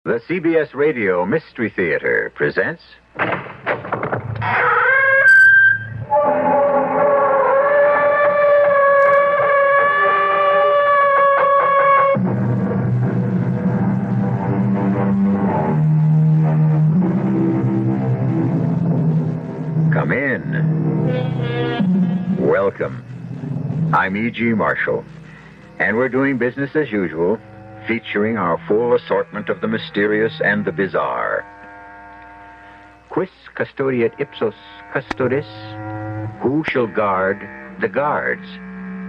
The CBS Radio Mystery Theater presents... Come in. Welcome. I'm E.G. Marshall, and we're doing business as usual, featuring our full assortment of the mysterious and the bizarre. Quis custodiet ipsos custodes? Who shall guard the guards?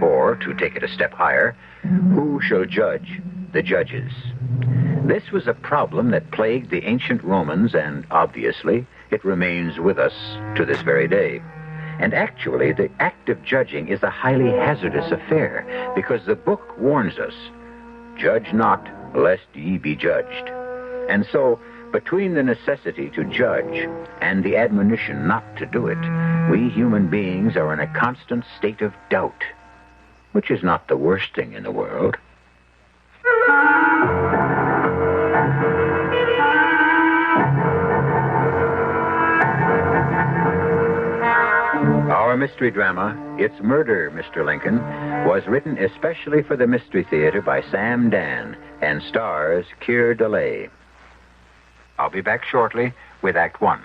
Or, to take it a step higher, who shall judge the judges? This was a problem that plagued the ancient Romans, and obviously it remains with us to this very day. And actually, the act of judging is a highly hazardous affair, because the book warns us, "Judge not, lest ye be judged." And so, between the necessity to judge and the admonition not to do it, we human beings are in a constant state of doubt, which is not the worst thing in the world. Our mystery drama, It's Murder, Mr. Lincoln, was written especially for the Mystery Theater by Sam Dan and stars Keir DeLay. I'll be back shortly with Act One.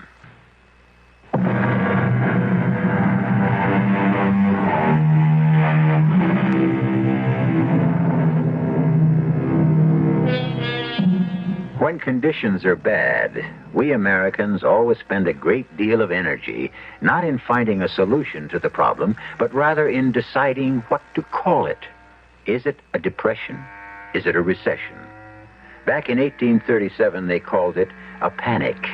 When conditions are bad, we Americans always spend a great deal of energy not in finding a solution to the problem, but rather in deciding what to call it. Is it a depression? Is it a recession? Back in 1837, they called it a panic.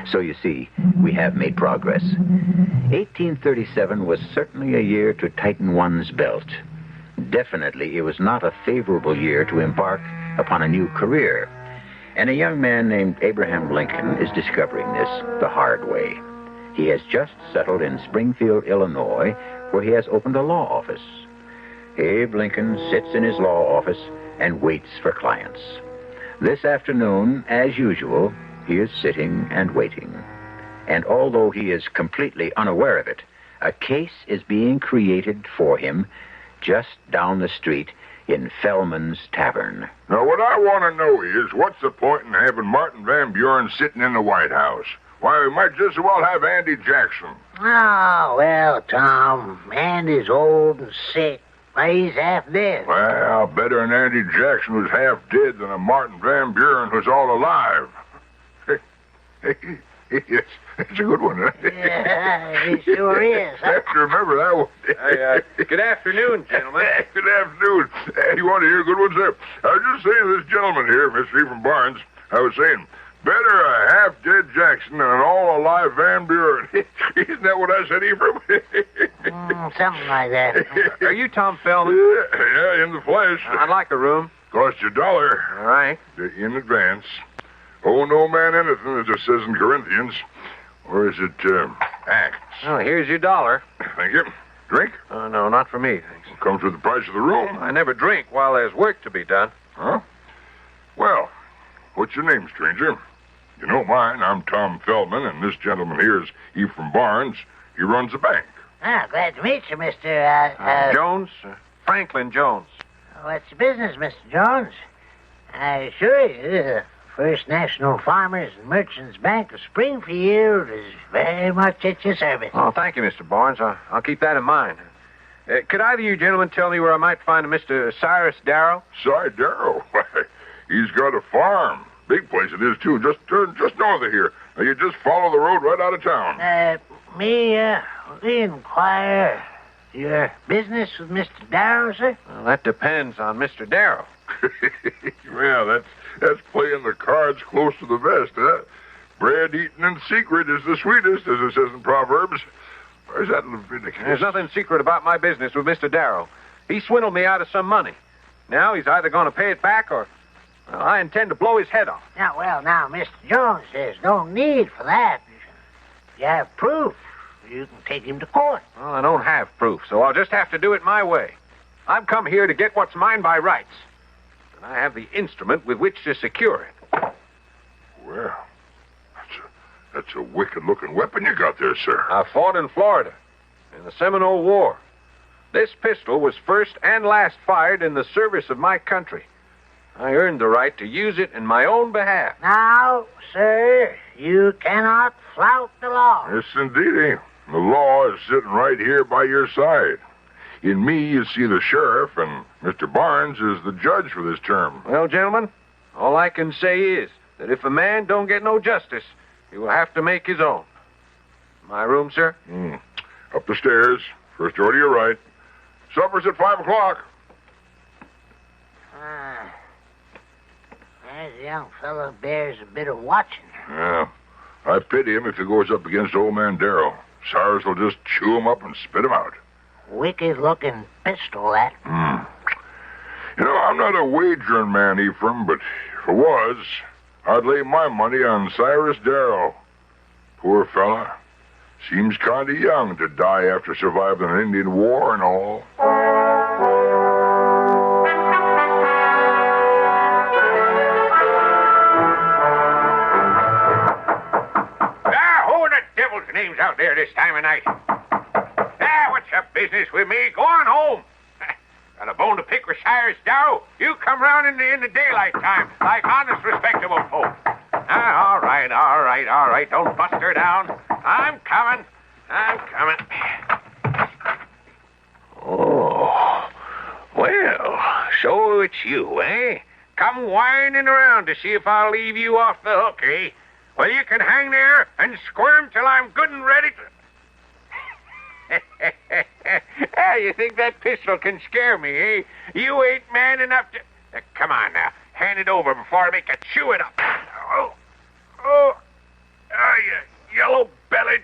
So you see, we have made progress. 1837 was certainly a year to tighten one's belt. Definitely, it was not a favorable year to embark upon a new career. And a young man named Abraham Lincoln is discovering this the hard way. He has just settled in Springfield, Illinois, where he has opened a law office. Abe Lincoln sits in his law office and waits for clients. This afternoon, as usual, he is sitting and waiting. And although he is completely unaware of it, a case is being created for him just down the street in Fellman's Tavern. Now, what I want to know is, what's the point in having Martin Van Buren sitting in the White House? Why, we might just as well have Andy Jackson. Oh, well, Tom, Andy's old and sick. Why, he's half dead. Well, better an Andy Jackson who's half dead than a Martin Van Buren who's all alive. Yes, it's a good one, huh? Yeah, it sure is. I have to remember that one. Good afternoon, gentlemen. Good afternoon. You want to hear a good one, sir? I was just saying to this gentleman here, Mr. Ephraim Barnes, I was saying, better a half-dead Jackson than an all-alive Van Buren. Isn't that what I said, Ephraim? Something like that. Are you Tom Feldman? Yeah, in the flesh. I'd like a room. Cost you $1. All right. In advance. Owe no man anything, as it says in Corinthians. Or is it, Acts? Oh, here's your $1. Thank you. Drink? No, not for me, thanks. Comes with the price of the room. I never drink while there's work to be done. Huh? Well, what's your name, stranger? You know mine. I'm Tom Feldman, and this gentleman here is Ephraim Barnes. He runs a bank. Ah, glad to meet you, Mr. Jones? Franklin Jones. What's the business, Mr. Jones? I assure you, the First National Farmers and Merchants Bank of Springfield is very much at your service. Oh, thank you, Mr. Barnes. I'll keep that in mind. Could either of you gentlemen tell me where I might find a Mr. Cyrus Darrow? Cy Darrow? He's got a farm. Big place it is, too. Just north of here. Now, you just follow the road right out of town. We inquire your business with Mr. Darrow, sir? Well, that depends on Mr. Darrow. Well, that's playing the cards close to the vest, huh? Bread eaten in secret is the sweetest, as it says in Proverbs. Where's that Leviticus? There's nothing secret about my business with Mr. Darrow. He swindled me out of some money. Now he's either going to pay it back or I intend to blow his head off. Now, Mr. Jones, there's no need for that. You have proof. You can take him to court. Well, I don't have proof, so I'll just have to do it my way. I've come here to get what's mine by rights. And I have the instrument with which to secure it. That's a wicked-looking weapon you got there, sir. I fought in Florida in the Seminole War. This pistol was first and last fired in the service of my country. I earned the right to use it in my own behalf. Now, sir, you cannot flout the law. Yes, indeedy. The law is sitting right here by your side. In me, you see the sheriff, and Mr. Barnes is the judge for this term. Well, gentlemen, all I can say is that if a man don't get no justice, he will have to make his own. My room, sir? Up the stairs. First door to your right. Supper's at 5 o'clock. That young fellow bears a bit of watching. Yeah. I pity him if he goes up against old man Darrow. Cyrus will just chew him up and spit him out. Wicked-looking pistol, that. You know, I'm not a wagering man, Ephraim, but if I was, I'd lay my money on Cyrus Darrow. Poor fella. Seems kind of young to die after surviving an Indian war and all. Who the devil's name's out there this time of night? What's your business with me? Go on home. Got a bone to pick with Cyrus Darrow? You come round in the daylight time, like honest, respectable folk. All right. Don't bust her down. I'm coming. Oh, well, so it's you, eh? Come whining around to see if I'll leave you off the hook, eh? Well, you can hang there and squirm till I'm good and ready to... You think that pistol can scare me, eh? You ain't man enough to... come on now. Hand it over before I make you chew it up. You yellow-bellied...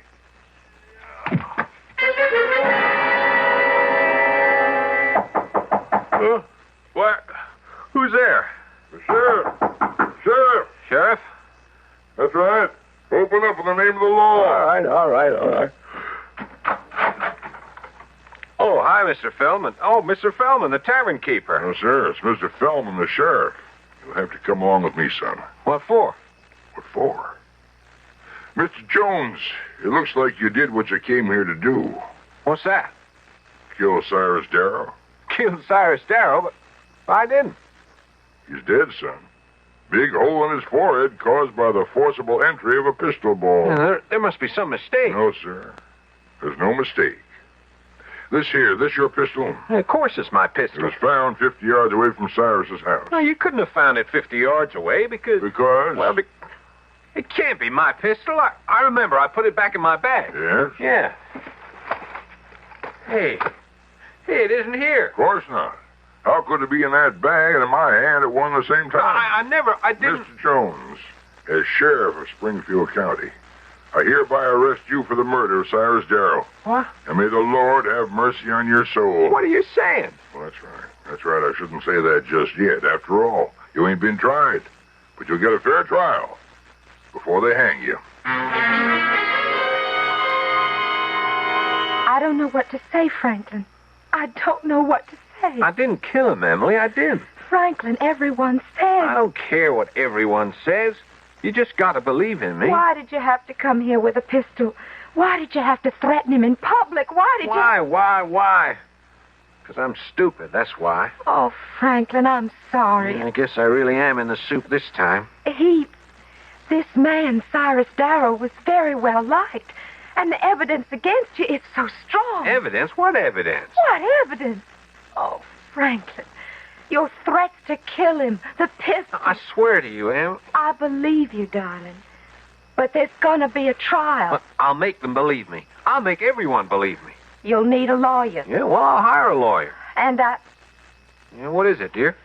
What? Who's there? Sheriff. Sheriff? That's right. Open up in the name of the law. All right. Oh, hi, Mr. Feldman. Oh, Mr. Feldman, the tavern keeper. No, sir. It's Mr. Feldman, the sheriff. You'll have to come along with me, son. What for? What for? Mr. Jones, it looks like you did what you came here to do. What's that? Kill Cyrus Darrow. Killed Cyrus Darrow, but I didn't. He's dead, son. Big hole in his forehead caused by the forcible entry of a pistol ball. Yeah, there must be some mistake. No, sir. There's no mistake. This your pistol? Of course it's my It pistol. was found 50 yards away from Cyrus's house. No, you couldn't have found it 50 yards away because... Because? Well, it can't be my pistol. I remember I put it back in my bag. Yes? Yeah. Hey, it isn't here. Of course not. How could it be in that bag and in my hand at one and the same time? I didn't... Mr. Jones, as sheriff of Springfield County, I hereby arrest you for the murder of Cyrus Darrow. What? And may the Lord have mercy on your soul. What are you saying? Well, that's right. That's right. I shouldn't say that just yet. After all, you ain't been tried. But you'll get a fair trial before they hang you. I don't know what to say, Franklin. I don't know what to say. I didn't kill him, Emily. I didn't. Franklin, everyone says... I don't care what everyone says. You just got to believe in me. Why did you have to come here with a pistol? Why did you have to threaten him in public? Why? Because I'm stupid, that's why. Oh, Franklin, I'm sorry. I guess I really am in the soup this time. This man, Cyrus Darrow, was very well liked. And the evidence against you, it's so strong. Evidence? What evidence? What evidence? Oh, Franklin, your threats to kill him, the pistol. I swear to you, Em. I believe you, darling. But there's gonna be a trial. Well, I'll make them believe me. I'll make everyone believe me. You'll need a lawyer. Yeah, well, I'll hire a lawyer. And Yeah, what is it, dear?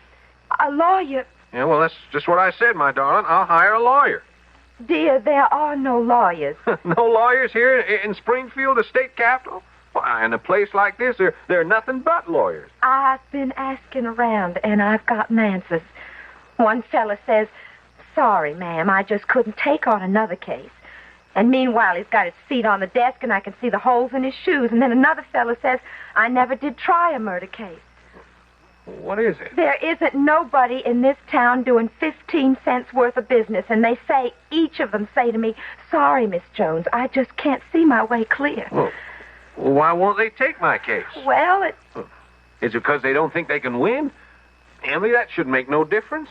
a lawyer... Yeah, well, that's just what I said, my darling. I'll hire a lawyer. Dear, there are no lawyers. No lawyers here in Springfield, the state capital? Why, in a place like this, there are nothing but lawyers. I've been asking around, and I've gotten answers. One fella says, sorry, ma'am, I just couldn't take on another case. And meanwhile, he's got his feet on the desk, and I can see the holes in his shoes. And then another fella says, I never did try a murder case. What is it? There isn't nobody in this town doing 15 cents worth of business, and they say, each of them say to me, sorry, Miss Jones, I just can't see my way clear. Well, why won't they take my case? Well, Is it because they don't think they can win? Emily, that should make no difference.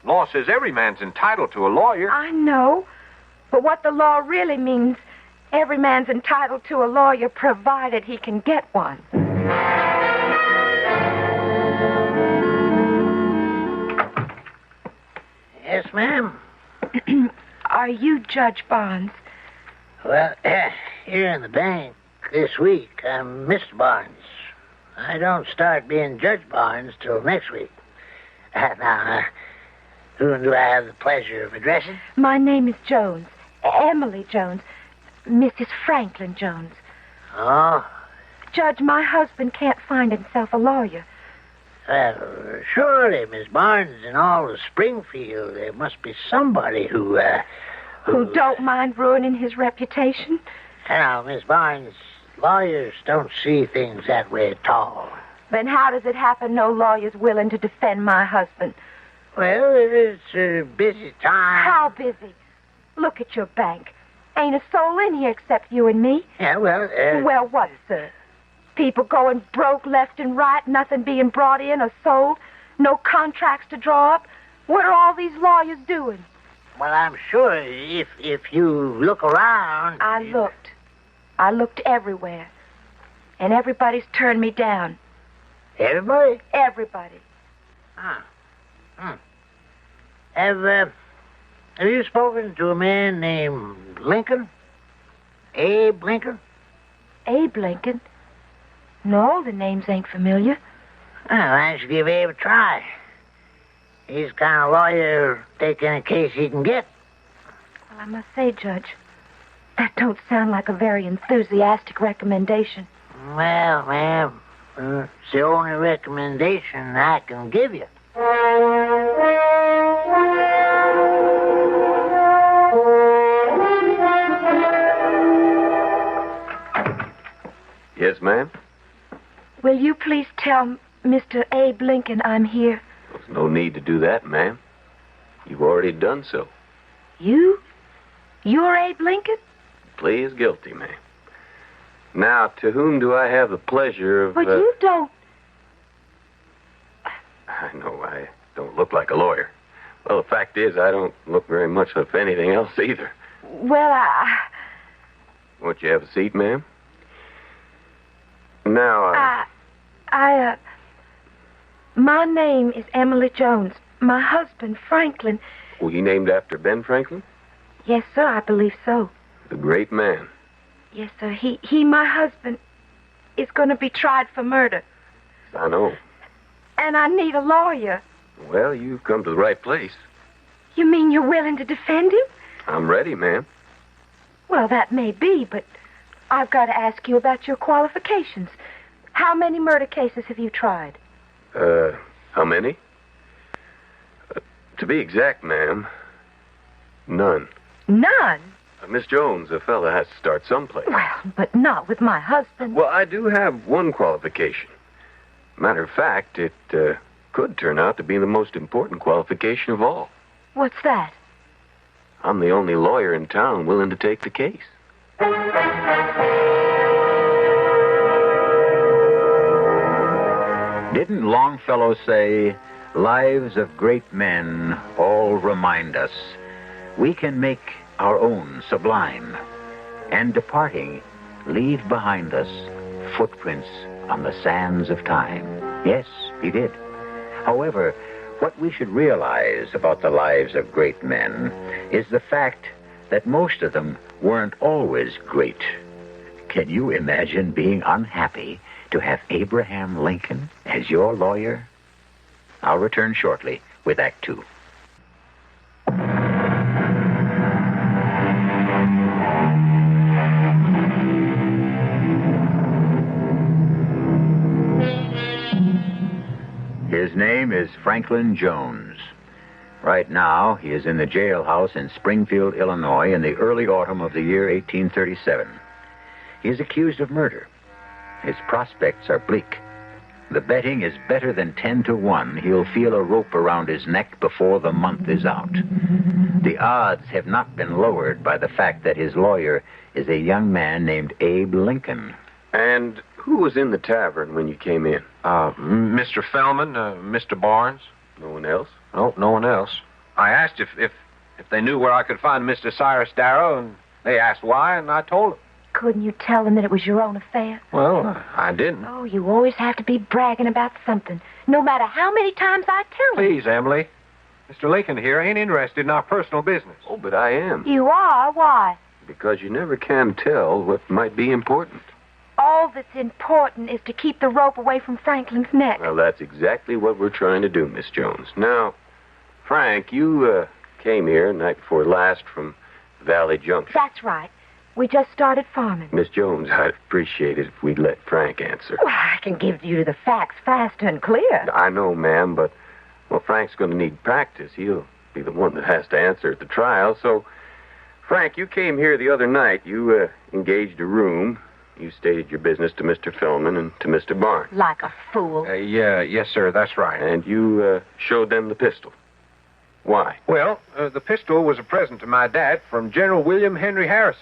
Law says every man's entitled to a lawyer. I know, but what the law really means, every man's entitled to a lawyer provided he can get one. Yes, ma'am. Are you Judge Barnes? Well, here in the bank this week, I'm Mr. Barnes. I don't start being Judge Barnes till next week. Now, whom do I have the pleasure of addressing? My name is Jones. Emily Jones. Mrs. Franklin Jones. Oh, Judge, my husband can't find himself a lawyer. well, surely, Miss Barnes, in all of Springfield, there must be somebody who don't mind ruining his reputation? Now, Miss Barnes, lawyers don't see things that way at all. Then how does it happen no lawyer's willing to defend my husband? Well, it's a busy time. How busy? Look at your bank. Ain't a soul in here except you and me. Yeah, well, Well, what, sir? People going broke left and right, nothing being brought in or sold, no contracts to draw up. What are all these lawyers doing? well, I'm sure if you look around... I looked everywhere. And everybody's turned me down. Everybody? Everybody. Have you spoken to a man named Lincoln? Abe Lincoln? Abe Lincoln? No, the names ain't familiar. Well, why don't you give Abe a try? He's the kind of lawyer who'll take any case he can get. Well, I must say, Judge, that don't sound like a very enthusiastic recommendation. Well, ma'am, it's the only recommendation I can give you. Yes, ma'am? Will you please tell Mr. Abe Lincoln I'm here? There's no need to do that, ma'am. You've already done so. You? You're Abe Lincoln? Plea is guilty, ma'am. Now, to whom do I have the pleasure of... But you don't... I know I don't look like a lawyer. Well, the fact is, I don't look very much like anything else either. Well, Won't you have a seat, ma'am? Now, my name is Emily Jones. My husband, Franklin... Was he named after Ben Franklin? Yes, sir, I believe so. The great man. Yes, sir. He, my husband, is going to be tried for murder. I know. And I need a lawyer. Well, you've come to the right place. You mean you're willing to defend him? I'm ready, ma'am. Well, that may be, but I've got to ask you about your qualifications. How many murder cases have you tried? How many? To be exact, ma'am, none. None? Miss Jones, a fella has to start someplace. Well, but not with my husband. Well, I do have one qualification. Matter of fact, it could turn out to be the most important qualification of all. What's that? I'm the only lawyer in town willing to take the case. Didn't Longfellow say, lives of great men all remind us we can make our own sublime, and departing, leave behind us footprints on the sands of time? Yes, he did. However, what we should realize about the lives of great men is the fact that most of them weren't always great. Can you imagine being unhappy to have Abraham Lincoln as your lawyer? I'll return shortly with Act Two. His name is Franklin Jones. Right now, he is in the jailhouse in Springfield, Illinois, in the early autumn of the year 1837. He is accused of murder. His prospects are bleak. The betting is better than 10 to 1 he'll feel a rope around his neck before the month is out. The odds have not been lowered by the fact that his lawyer is a young man named Abe Lincoln. And who was in the tavern when you came in? Mr. Fellman, Mr. Barnes. No one else? No, no one else. I asked if they knew where I could find Mr. Cyrus Darrow, and they asked why, and I told them. Couldn't you tell them that it was your own affair? Well, I didn't. Oh, you always have to be bragging about something, no matter how many times I tell them. Please, Emily. Mr. Lincoln here ain't interested in our personal business. Oh, but I am. You are? Why? Because you never can tell what might be important. All that's important is to keep the rope away from Franklin's neck. Well, that's exactly what we're trying to do, Miss Jones. Now, Frank, you came here night before last from Valley Junction. That's right. We just started farming. Miss Jones, I'd appreciate it if we'd let Frank answer. Well, I can give you the facts fast and clear. I know, ma'am, but, well, Frank's going to need practice. He'll be the one that has to answer at the trial. So, Frank, you came here the other night. You engaged a room. You stated your business to Mr. Fellman and to Mr. Barnes. Like a fool. Yes, sir, that's right. And you showed them the pistol. Why? Well, the pistol was a present to my dad from General William Henry Harrison.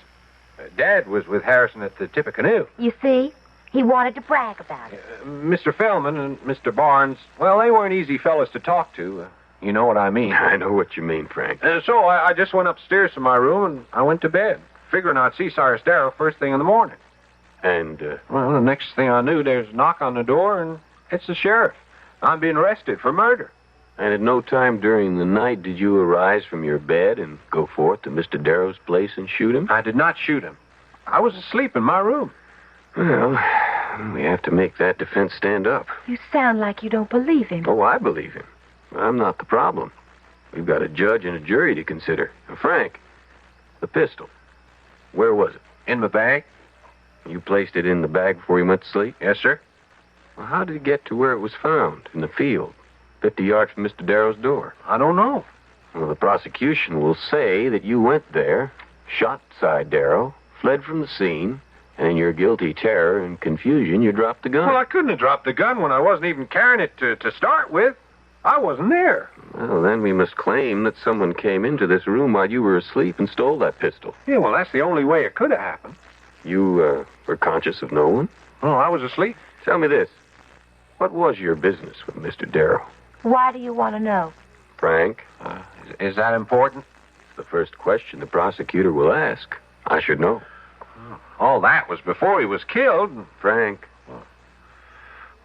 Dad was with Harrison at the Tippecanoe. You see? He wanted to brag about it. Mr. Fellman and Mr. Barnes, well, they weren't easy fellas to talk to. You know what I mean. I know what you mean, Frank. So I just went upstairs to my room and I went to bed, figuring I'd see Cyrus Darrow first thing in the morning. And, well, the next thing I knew, there's a knock on the door, and it's the sheriff. I'm being arrested for murder. And at no time during the night did you arise from your bed and go forth to Mr. Darrow's place and shoot him? I did not shoot him. I was asleep in my room. Well, we have to make that defense stand up. You sound like you don't believe him. Oh, I believe him. I'm not the problem. We've got a judge and a jury to consider. Now, Frank, the pistol, where was it? In my bag? You placed it in the bag before you went to sleep? Yes, sir. Well, how did it get to where it was found? In the field, 50 yards from Mr. Darrow's door? I don't know. Well, the prosecution will say that you went there, shot Cy Darrow, fled from the scene, and in your guilty terror and confusion, you dropped the gun. Well, I couldn't have dropped the gun when I wasn't even carrying it to start with. I wasn't there. Well, then we must claim that someone came into this room while you were asleep and stole that pistol. Yeah, well, that's the only way it could have happened. You, were conscious of no one? Oh, I was asleep. Tell me this. What was your business with Mr. Darrow? Why do you want to know? Frank? Is that important? It's the first question the prosecutor will ask. I should know. All that was before he was killed. Frank?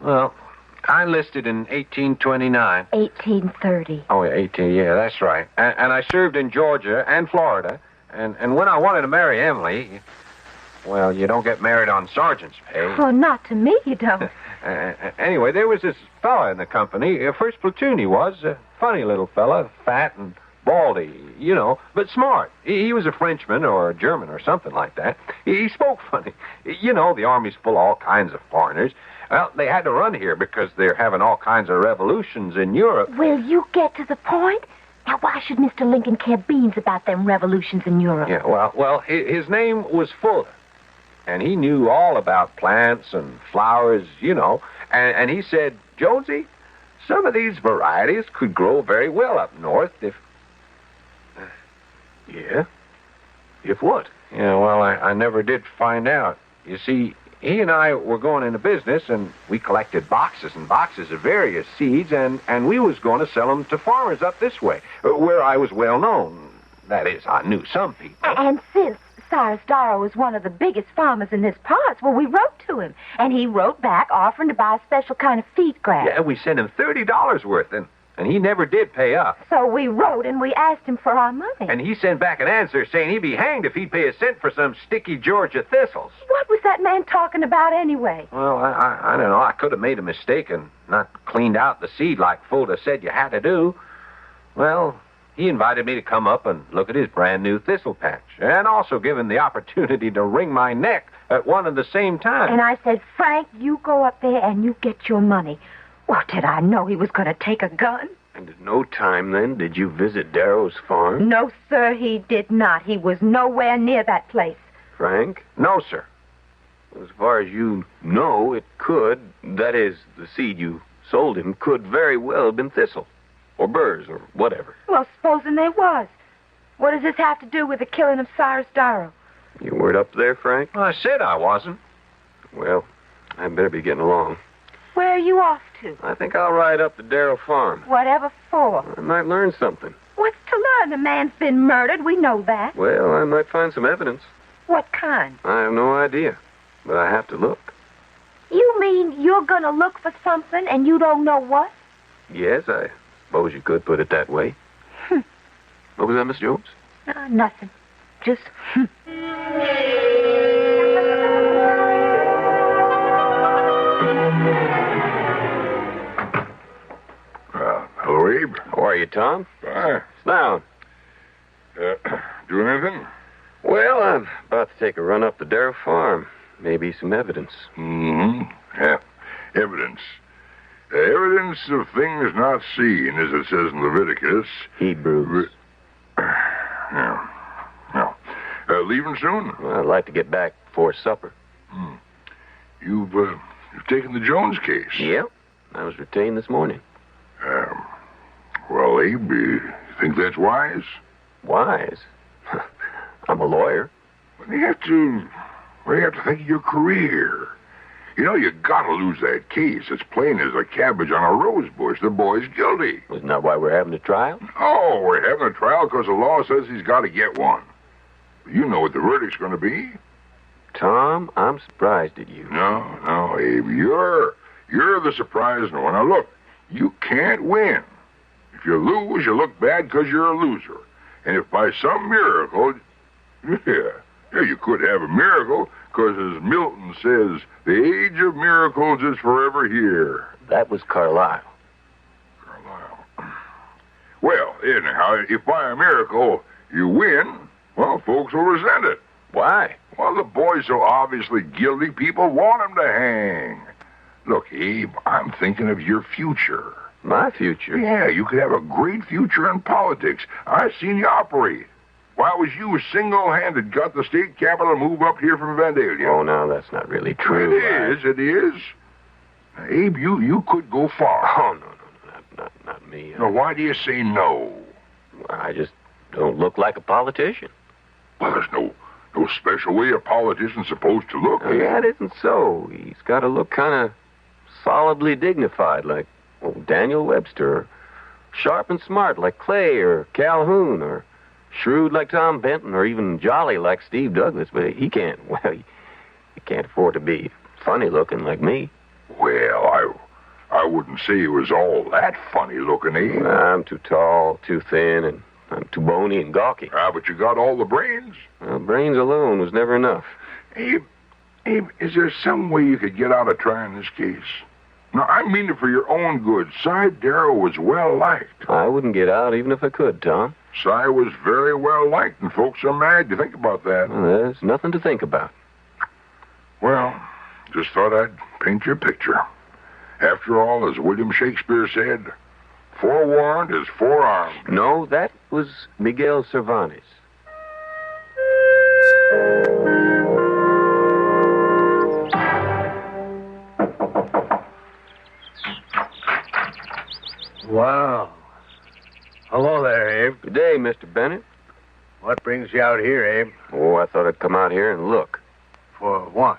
Well, I enlisted in 1829. 1830. Oh, yeah, that's right. And I served in Georgia and Florida. And when I wanted to marry Emily, well, you don't get married on sergeant's pay. Oh, not to me, you don't. Anyway, there was this fella in the company, first platoon he was, a funny little fella, fat and baldy, you know, but smart. He was a Frenchman or a German or something like that. He spoke funny. You know, the Army's full of all kinds of foreigners. Well, they had to run here because they're having all kinds of revolutions in Europe. Will you get to the point? Now, why should Mr. Lincoln care beans about them revolutions in Europe? Yeah, well, his name was Fuller. And he knew all about plants and flowers, you know. And he said, Jonesy, some of these varieties could grow very well up north if... Yeah? If what? Yeah, well, I never did find out. You see, he and I were going into business, and we collected boxes and boxes of various seeds, and we was going to sell them to farmers up this way, where I was well known. That is, I knew some people. And since Cyrus Darrow was one of the biggest farmers in this part, well, we wrote to him, and he wrote back offering to buy a special kind of feed grass. Yeah, we sent him $30 worth, and he never did pay up. So we wrote and we asked him for our money. And he sent back an answer saying he'd be hanged if he'd pay a cent for some sticky Georgia thistles. What was that man talking about anyway? Well, I don't know. I could have made a mistake and not cleaned out the seed like Fulda said you had to do. Well, he invited me to come up and look at his brand new thistle patch, and also give him the opportunity to wring my neck at one and the same time. And I said, Frank, you go up there and you get your money. Well, did I know he was going to take a gun? And at no time, then, did you visit Darrow's farm? No, sir, he did not. He was nowhere near that place. Frank? No, sir. As far as you know, it could. That is, the seed you sold him could very well have been thistle. Or burrs, or whatever. Well, supposing they was. What does this have to do with the killing of Cyrus Darrow? You weren't up there, Frank? Well, I said I wasn't. Well, I'd better be getting along. Where are you off to? I think I'll ride up to Darrow Farm. Whatever for? I might learn something. What's to learn? The man's been murdered. We know that. Well, I might find some evidence. What kind? I have no idea, but I have to look. You mean you're going to look for something and you don't know what? Yes, I suppose you could put it that way. What was that, Miss Jones? Nothing. Just, Hello, Abe. How are you, Tom? Hi. Sit down. Doing anything? Well, I'm about to take a run up the Darrow Farm. Maybe some evidence. Mm-hmm. Yeah. Evidence. Evidence of things not seen, as it says in Leviticus. Hebrews. Yeah. No. Leaving soon? Well, I'd like to get back before supper. You've taken the Jones case. Yep. I was retained this morning. Well, Abe, you think that's wise? Wise? I'm a lawyer. You have to think of your career. You know, you gotta lose that case. It's plain as a cabbage on a rose bush. The boy's guilty. Isn't that why we're having a trial? Oh, we're having a trial because the law says he's got to get one. You know what the verdict's going to be. Tom, I'm surprised at you. No, Abe. You're the surprising one. Now, look, you can't win. If you lose, you look bad because you're a loser. And if by some miracle, you could have a miracle, because as Milton says, the age of miracles is forever here. That was Carlyle. Well, anyhow, if by a miracle you win, well, folks will resent it. Why? Well, the boy's so obviously guilty, people want him to hang. Look, Abe, I'm thinking of your future. My future? Yeah, you could have a great future in politics. I've seen you operate. Why, it was you single-handed got the state capitol to move up here from Vandalia. Oh, now, that's not really true. It is. Now, Abe, you could go far. Oh, no, not me. Now, why do you say no? I just don't look like a politician. Well, there's no special way a politician's supposed to look. That isn't so. He's got to look kind of solidly dignified, like Daniel Webster, or sharp and smart like Clay or Calhoun, or shrewd like Tom Benton, or even jolly like Steve Douglas. But he can't afford to be funny looking like me. Well, I wouldn't say he was all that funny looking, Abe. I'm too tall, too thin, and I'm too bony and gawky. But you got all the brains. Well, brains alone was never enough. Abe, is there some way you could get out of trying this case? No, I mean it for your own good. Cy Darrow was well-liked. I wouldn't get out even if I could, Tom. Cy was very well-liked, and folks are mad. You think about that. Well, there's nothing to think about. Well, just thought I'd paint you a picture. After all, as William Shakespeare said, forewarned is forearmed. No, that was Miguel Cervantes. Wow. Hello there, Abe. Good day, Mr. Bennett. What brings you out here, Abe? Oh, I thought I'd come out here and look. For what?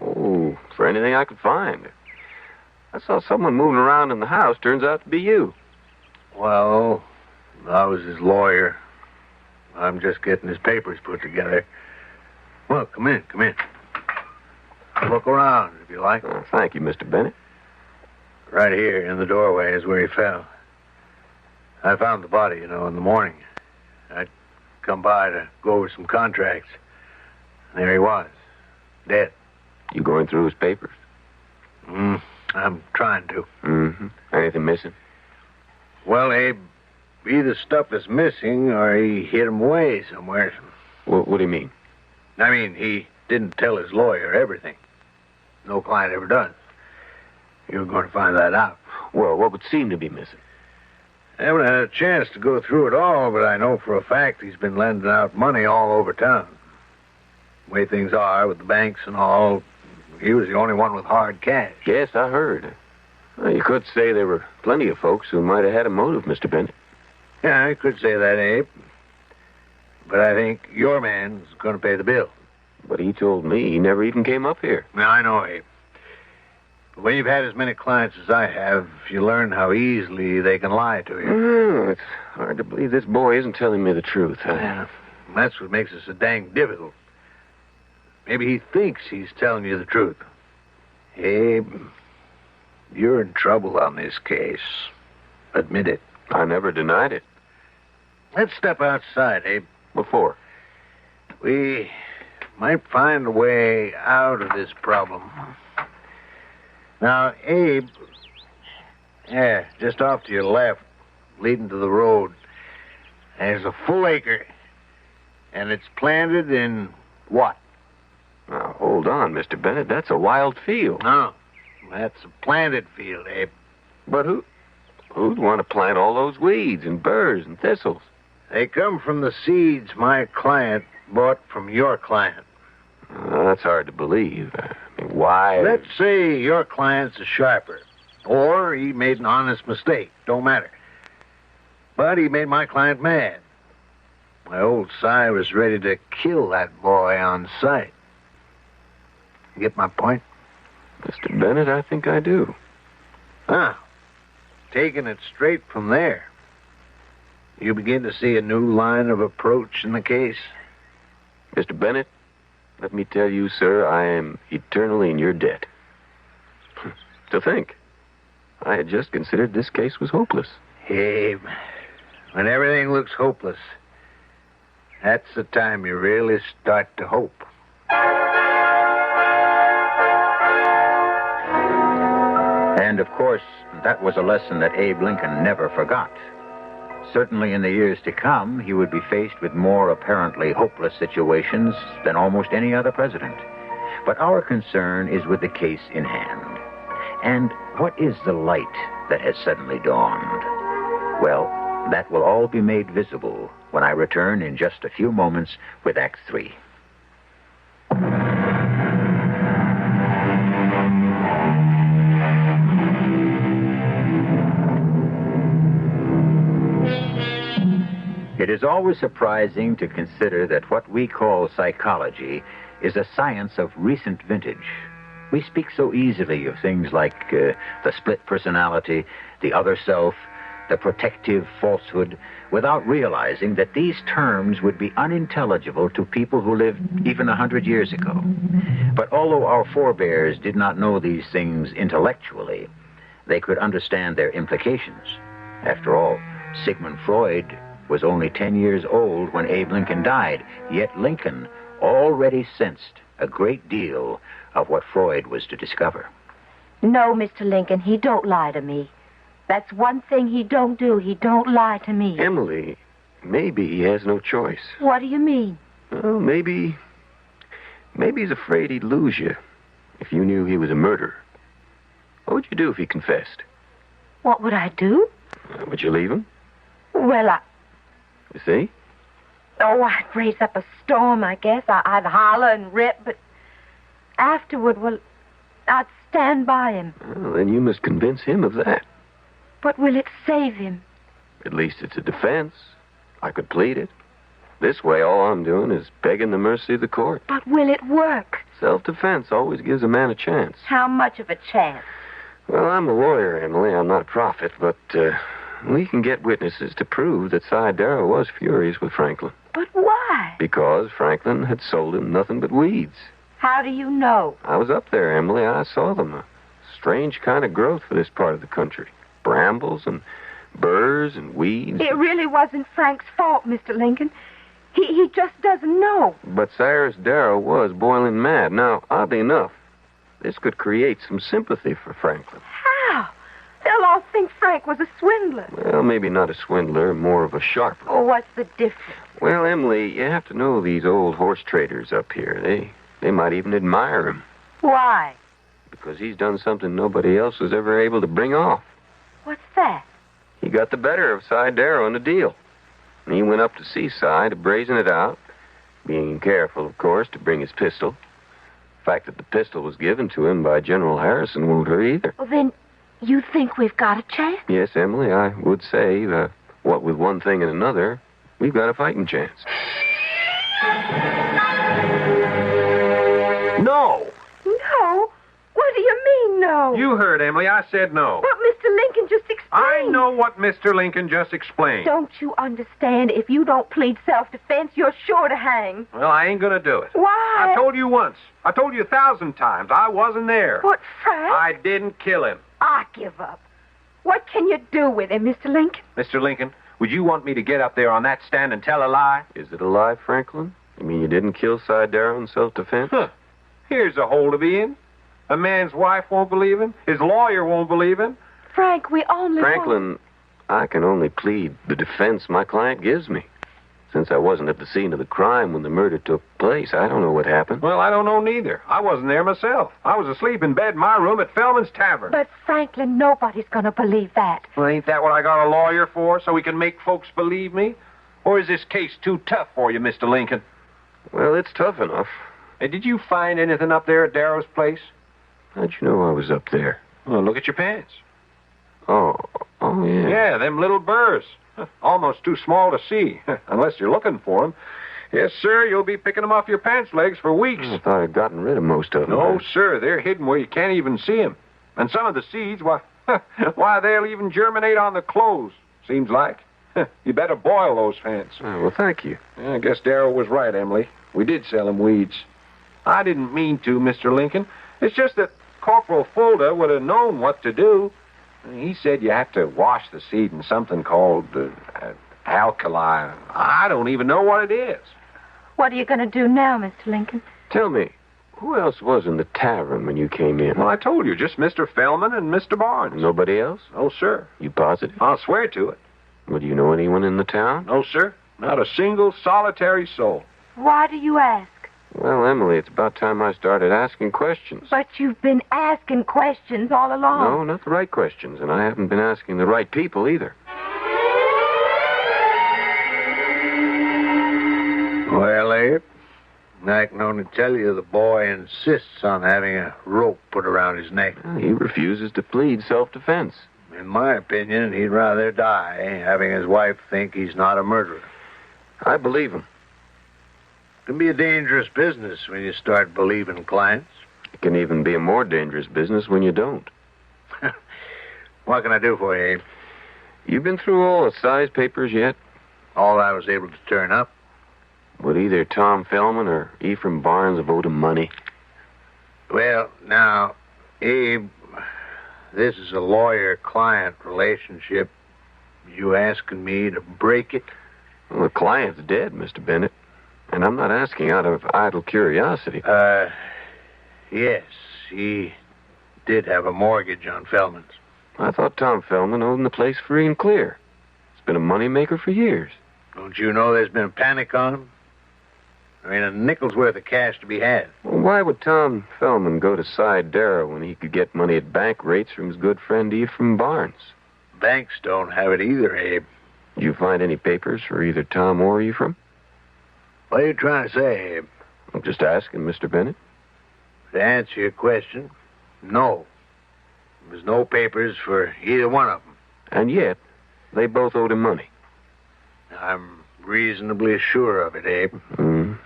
Oh, for anything I could find. I saw someone moving around in the house. Turns out to be you. Well, I was his lawyer. I'm just getting his papers put together. Well, come in. Look around, if you like. Oh, thank you, Mr. Bennett. Right here in the doorway is where he fell. I found the body, in the morning. I'd come by to go over some contracts. There he was, dead. You going through his papers? I'm trying to. Mm-hmm. Anything missing? Well, Abe, either stuff is missing or he hid him away somewhere. What do you mean? I mean, he didn't tell his lawyer everything. No client ever does. You're going to find that out. Well, what would seem to be missing? I haven't had a chance to go through it all, but I know for a fact he's been lending out money all over town. The way things are with the banks and all, he was the only one with hard cash. Yes, I heard. Well, you could say there were plenty of folks who might have had a motive, Mr. Bennett. Yeah, I could say that, Abe. But I think your man's going to pay the bill. But he told me he never even came up here. Now, I know, Abe. But when you've had as many clients as I have, you learn how easily they can lie to you. Oh, it's hard to believe this boy isn't telling me the truth. Yeah, that's what makes it so dang difficult. Maybe he thinks he's telling you the truth. Abe, you're in trouble on this case. Admit it. I never denied it. Let's step outside, Abe. Before. We might find a way out of this problem. Now, Abe, just off to your left, leading to the road, there's a full acre, and it's planted in what? Now, hold on, Mr. Bennett. That's a wild field. No, that's a planted field, Abe. But who'd want to plant all those weeds and burrs and thistles? They come from the seeds my client bought from your client. That's hard to believe. I mean, why? Let's say your client's a sharper, or he made an honest mistake. Don't matter. But he made my client mad. My old Si was ready to kill that boy on sight. You get my point? Mr. Bennett, I think I do. Taking it straight from there, you begin to see a new line of approach in the case. Mr. Bennett, let me tell you, sir, I am eternally in your debt. To think, I had just considered this case was hopeless. Hey, when everything looks hopeless, that's the time you really start to hope. And, of course, that was a lesson that Abe Lincoln never forgot. Certainly in the years to come, he would be faced with more apparently hopeless situations than almost any other president. But our concern is with the case in hand. And what is the light that has suddenly dawned? Well, that will all be made visible when I return in just a few moments with Act 3. It is always surprising to consider that what we call psychology is a science of recent vintage. We speak so easily of things like the split personality, the other self, the protective falsehood, without realizing that these terms would be unintelligible to people who lived even 100 years ago. But although our forebears did not know these things intellectually, they could understand their implications. After all, Sigmund Freud was only 10 years old when Abe Lincoln died, yet Lincoln already sensed a great deal of what Freud was to discover. No, Mr. Lincoln, he don't lie to me. That's one thing he don't do. He don't lie to me. Emily, maybe he has no choice. What do you mean? Well, maybe he's afraid he'd lose you if you knew he was a murderer. What would you do if he confessed? What would I do? Would you leave him? Well, You see? Oh, I'd raise up a storm, I guess. I'd holler and rip, but afterward, well, I'd stand by him. Well, then you must convince him of that. But will it save him? At least it's a defense. I could plead it. This way, all I'm doing is begging the mercy of the court. But will it work? Self-defense always gives a man a chance. How much of a chance? Well, I'm a lawyer, Emily. I'm not a prophet, but we can get witnesses to prove that Si Darrow was furious with Franklin. But why? Because Franklin had sold him nothing but weeds. How do you know? I was up there, Emily. I saw them. A strange kind of growth for this part of the country. Brambles and burrs and weeds. It really wasn't Frank's fault, Mr. Lincoln. He just doesn't know. But Cyrus Darrow was boiling mad. Now, oddly enough, this could create some sympathy for Franklin. How? They'll all think Frank was a swindler. Well, maybe not a swindler, more of a sharper. Oh, what's the difference? Well, Emily, you have to know these old horse traders up here. They might even admire him. Why? Because he's done something nobody else was ever able to bring off. What's that? He got the better of Si Darrow in the deal. And he went up to see Si to brazen it out, being careful, of course, to bring his pistol. The fact that the pistol was given to him by General Harrison won't hurt either. Well, then, you think we've got a chance? Yes, Emily, I would say, what with one thing and another, we've got a fighting chance. No! No? What do you mean, no? You heard, Emily. I said no. But Mr. Lincoln just explained. I know what Mr. Lincoln just explained. Don't you understand? If you don't plead self-defense, you're sure to hang. Well, I ain't gonna do it. Why? I told you once. I told you 1,000 times. I wasn't there. But, Frank, I didn't kill him. I give up. What can you do with him, Mr. Lincoln? Mr. Lincoln, would you want me to get up there on that stand and tell a lie? Is it a lie, Franklin? You mean you didn't kill Cy Darrow in self-defense? Huh. Here's a hole to be in. A man's wife won't believe him. His lawyer won't believe him. Frank, we only Franklin, I can only plead the defense my client gives me. Since I wasn't at the scene of the crime when the murder took place, I don't know what happened. Well, I don't know neither. I wasn't there myself. I was asleep in bed in my room at Fellman's Tavern. But, Franklin, nobody's going to believe that. Well, ain't that what I got a lawyer for, so we can make folks believe me? Or is this case too tough for you, Mr. Lincoln? Well, it's tough enough. Hey, did you find anything up there at Darrow's place? How'd you know I was up there? Well, look at your pants. Oh, yeah. Yeah, them little burrs. Almost too small to see, unless you're looking for them. Yes, sir, you'll be picking them off your pants legs for weeks. I thought I'd gotten rid of most of them. No, sir, they're hidden where you can't even see them. And some of the seeds, why, they'll even germinate on the clothes, seems like. You better boil those pants. Oh, well, thank you. I guess Darrow was right, Emily. We did sell him weeds. I didn't mean to, Mr. Lincoln. It's just that Corporal Fulda would have known what to do. He said you have to wash the seed in something called alkali. I don't even know what it is. What are you going to do now, Mr. Lincoln? Tell me, who else was in the tavern when you came in? Well, I told you, just Mr. Fellman and Mr. Barnes. Nobody else? No, sir. You positive? I'll swear to it. Well, do you know anyone in the town? No, sir. Not a single solitary soul. Why do you ask? Well, Emily, it's about time I started asking questions. But you've been asking questions all along. No, not the right questions, and I haven't been asking the right people either. Well, Abe, I can only tell you the boy insists on having a rope put around his neck. Well, he refuses to plead self-defense. In my opinion, he'd rather die having his wife think he's not a murderer. I believe him. It can be a dangerous business when you start believing clients. It can even be a more dangerous business when you don't. What can I do for you, Abe? You've been through all the size papers yet? All I was able to turn up. Would either Tom Fellman or Ephraim Barnes have owed him money? Well, now, Abe, this is a lawyer-client relationship. You asking me to break it? Well, the client's dead, Mr. Bennett. And I'm not asking out of idle curiosity. Yes, he did have a mortgage on Fellman's. I thought Tom Fellman owned the place free and clear. It's been a moneymaker for years. Don't you know there's been a panic on him? There ain't a nickel's worth of cash to be had. Well, why would Tom Fellman go to Cy Darrow when he could get money at bank rates from his good friend Ephraim Barnes? Banks don't have it either, Abe. Did you find any papers for either Tom or Ephraim? What are you trying to say, Abe? I'm just asking, Mr. Bennett. To answer your question, no. There's no papers for either one of them. And yet, they both owed him money. I'm reasonably sure of it, Abe. Mm.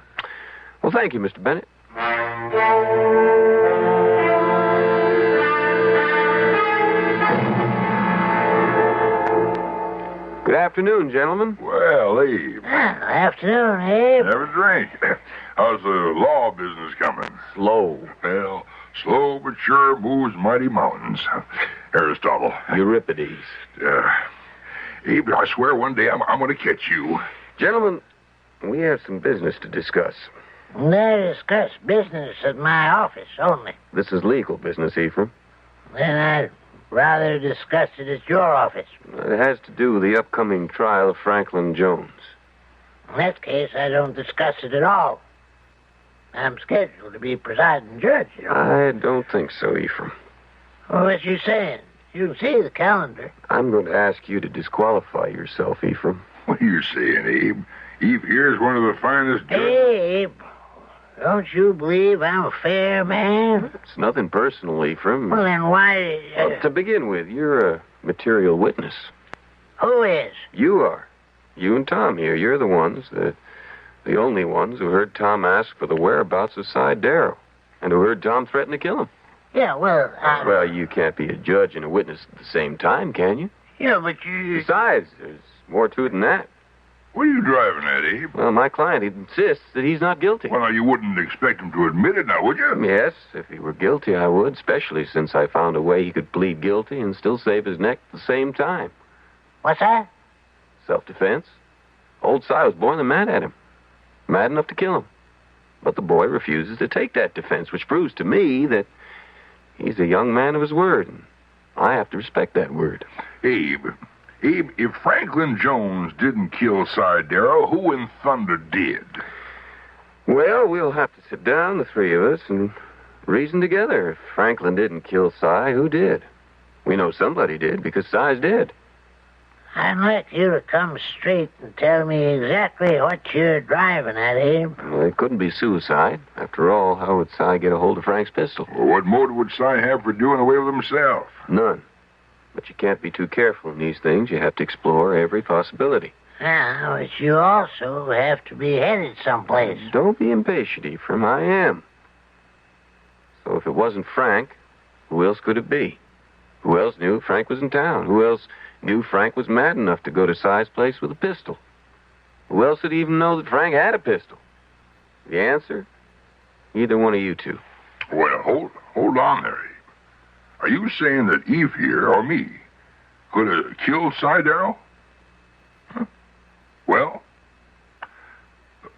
Well, thank you, Mr. Bennett. Good afternoon, gentlemen. Well, Abe, Afternoon, Abe. have a drink. How's the law business coming? Slow. Well, slow but sure moves mighty mountains. Aristotle. Euripides. Abe, I swear one day I'm going to catch you. Gentlemen, we have some business to discuss. They discuss business at my office only. This is legal business, Ephraim. Then I'd rather discuss it at your office. It has to do with the upcoming trial of Franklin Jones. In that case, I don't discuss it at all. I'm scheduled to be presiding judge, you know. I don't think so, Ephraim. Well, what you saying? You can see the calendar. I'm going to ask you to disqualify yourself, Ephraim. What are you saying, Abe? Eve here's one of the finest judges. Abe, Don't you believe I'm a fair man? It's nothing personal, Ephraim. Well, then why... Well, to begin with, you're a material witness. Who is? You are. You and Tom here. You're the ones, the only ones who heard Tom ask for the whereabouts of Cy Darrow and who heard Tom threaten to kill him. Yeah, well, Well, you can't be a judge and a witness at the same time, can you? Yeah, but you... Besides, there's more to it than that. What are you driving at, Abe? Well, my client insists that he's not guilty. Well, now, you wouldn't expect him to admit it now, would you? Yes, if he were guilty, I would, especially since I found a way he could plead guilty and still save his neck at the same time. What's that? Self-defense. Old Cy was born and mad at him. Mad enough to kill him. But the boy refuses to take that defense, which proves to me that he's a young man of his word, and I have to respect that word. Abe, if Franklin Jones didn't kill Cy Darrow, who in thunder did? Well, we'll have to sit down, the three of us, and reason together. If Franklin didn't kill Cy, who did? We know somebody did, because Cy's dead. I'd like you to come straight and tell me exactly what you're driving at, Abe. Well, it couldn't be suicide. After all, how would Cy get a hold of Frank's pistol? Well, what motive would Cy have for doing away with himself? None. But you can't be too careful in these things. You have to explore every possibility. Now, but you also have to be headed someplace. Don't be impatient, Ephraim. I am. So if it wasn't Frank, who else could it be? Who else knew Frank was in town? Who else knew Frank was mad enough to go to Cy's place with a pistol? Who else would even know that Frank had a pistol? The answer? Either one of you two. Well, hold on there, Abe. Are you saying that Eve here, or me, could have killed Cy Darrow? Huh? Well,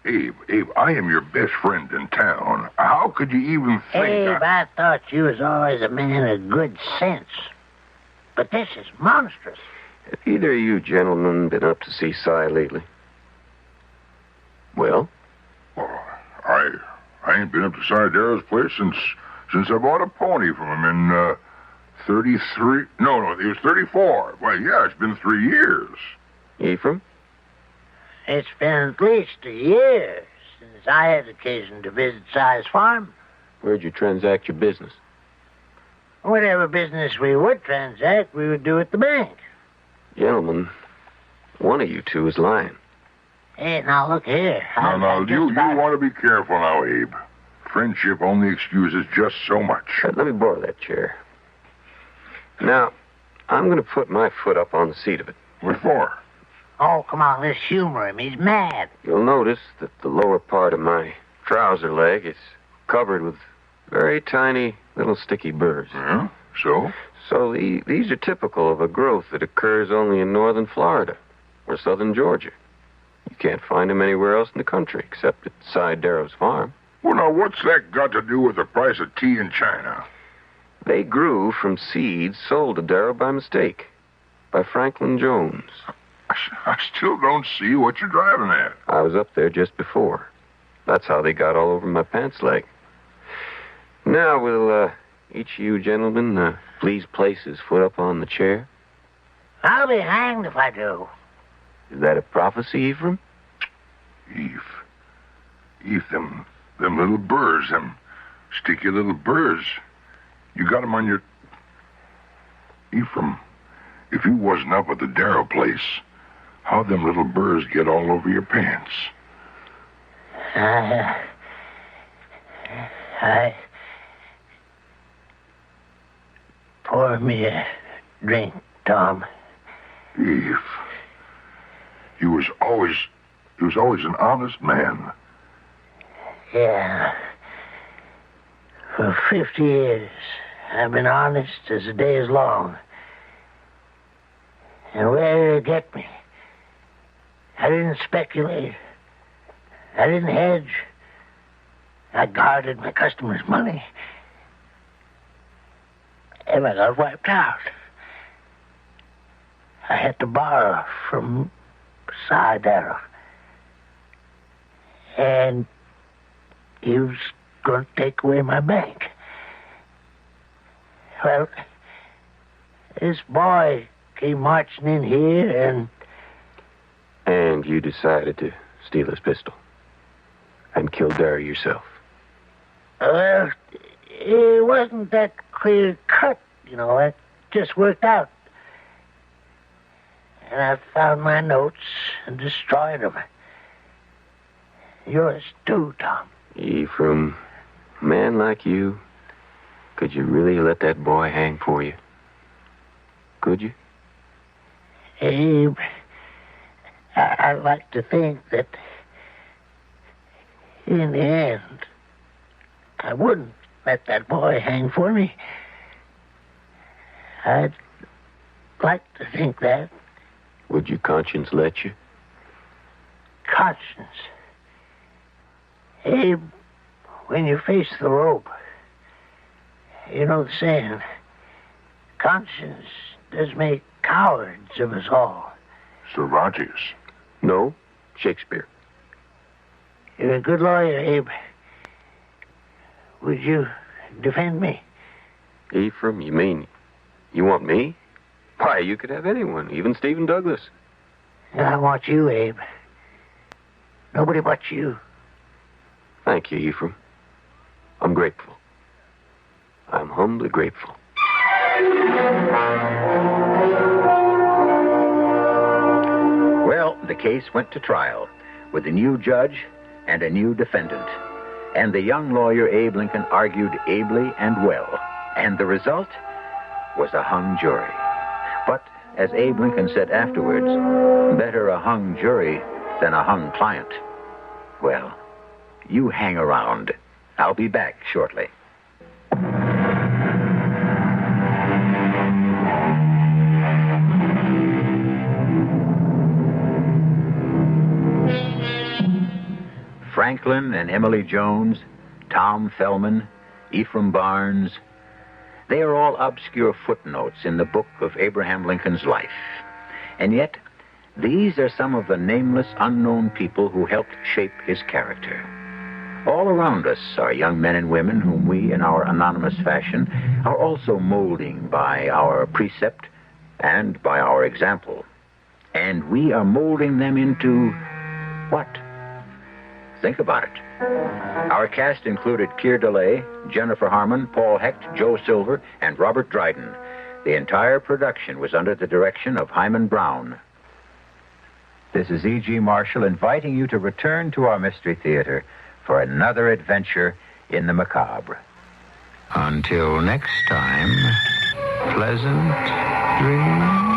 Abe, I am your best friend in town. How could you even think... Abe, I thought you was always a man of good sense. But this is monstrous. Have either of you gentlemen been up to see Cy lately? Well? Well, I ain't been up to Cy Darrow's place since I bought a pony from him in 33... No, it was 34. Well, yeah, it's been 3 years. Ephraim? It's been at least a year since I had occasion to visit Cy's farm. Where'd you transact your business? Whatever business we would transact, we would do at the bank. Gentlemen, one of you two is lying. Hey, now look here. Now, you want to be careful now, Abe. Friendship only excuses just so much. Let me borrow that chair. Now, I'm going to put my foot up on the seat of it. What for? Oh, come on, let's humor him. He's mad. You'll notice that the lower part of my trouser leg is covered with very tiny little sticky burrs. Yeah, so? So these are typical of a growth that occurs only in northern Florida or southern Georgia. You can't find them anywhere else in the country except at Cy Darrow's farm. Well, now, what's that got to do with the price of tea in China? They grew from seeds sold to Darrow by mistake, by Franklin Jones. I still don't see what you're driving at. I was up there just before. That's how they got all over my pants leg. Now, will each of you gentlemen please place his foot up on the chair? I'll be hanged if I do. Is that a prophecy, Ephraim? Eve, them little burrs, them sticky little burrs. You got them on your... Ephraim, if you wasn't up at the Darrow place, how'd them little burrs get all over your pants? Pour me a drink, Tom. Eve, you was always an honest man. Yeah. For 50 years, I've been honest as the day is long. And where did it get me? I didn't speculate. I didn't hedge. I guarded my customers' money. And I got wiped out. I had to borrow from Cy Darrow. And he was going to take away my bank. Well, this boy came marching in here and... And you decided to steal his pistol and kill Darrow yourself. Well, it wasn't that clear cut, It just worked out. And I found my notes and destroyed them. Yours too, Tom. Ephraim, a man like you, could you really let that boy hang for you? Could you? Abe, I like to think that in the end, I wouldn't let that boy hang for me. I'd like to think that. Would your conscience let you? Conscience. Abe, when you face the rope, you know the saying, conscience does make cowards of us all. Cervantes. No, Shakespeare. You're a good lawyer, Abe. Would you defend me? Ephraim, you mean you want me? Why, you could have anyone, even Stephen Douglas. I want you, Abe. Nobody but you. Thank you, Ephraim. I'm grateful. I'm humbly grateful. Well, the case went to trial with a new judge and a new defendant. And the young lawyer Abe Lincoln argued ably and well. And the result was a hung jury. But, as Abe Lincoln said afterwards, better a hung jury than a hung client. Well, you hang around. I'll be back shortly. Franklin and Emily Jones, Tom Fellman, Ephraim Barnes, they are all obscure footnotes in the book of Abraham Lincoln's life. And yet, these are some of the nameless, unknown people who helped shape his character. All around us are young men and women whom we, in our anonymous fashion, are also molding by our precept and by our example. And we are molding them into what? Think about it. Our cast included Keir DeLay, Jennifer Harmon, Paul Hecht, Joe Silver, and Robert Dryden. The entire production was under the direction of Hyman Brown. This is E.G. Marshall inviting you to return to our Mystery Theater for another adventure in the macabre. Until next time, pleasant dreams.